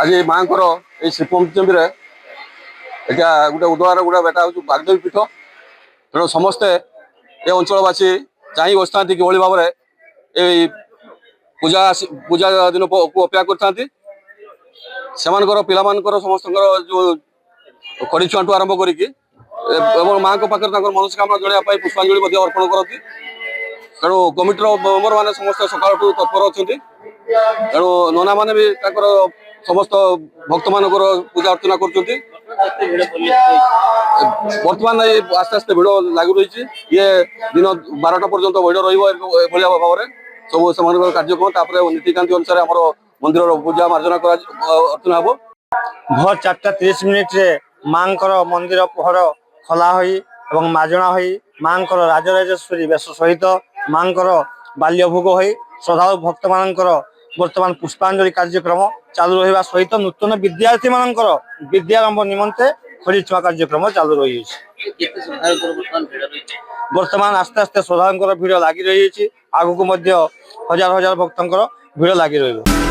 आज माँ को श्रीपंचमी एटा गोटे उद्वार गोटे बेटा हूँ बागदेवी पीठ तेणु समस्ते ये अंचलवासी चाह बसता कि भाव में पूजा पूजा दिन को अपेक्षा करते पिलामान समस्त जो खड़ी छुआ आरंभ कर माँ को पाखे मनस्कामना जनवाई पुष्पांजलि अर्पण करती तेणु कमिटर मेम्बर मैंने समस्त सकाल तत्पर अच्छा तेणु नना मैंने भी समस्त भक्त मान पूजा अर्चना कर बर्तमान आस्ते आस्ते भिड़ लग रही ये दिन 12टा पर्यंत भिड़ रही भाव में सब से कार्यक्रम नीतिकांति अनुसार आम मंदिर पूजा मार्जना अर्चना हम भोर 4:30 रे माँ मंदिर पहर खोला एवं मार्जना माँ राजराजेश्वरी बेश सहित माँ बाल्य भोग हो श्रद्धा भक्त मान बर्तमान पुष्पांजलि कार्यक्रम चालू रहा सहित नूतन विद्यार्थी मान विद्यारंभ निमंते खड़ी छुआ कार्यक्रम चालू रही बर्तमान आस्ते आस्ते श्रद्धा भिड़ लगी रही आगक हजार हजार भक्तों भिड़ लगी रही।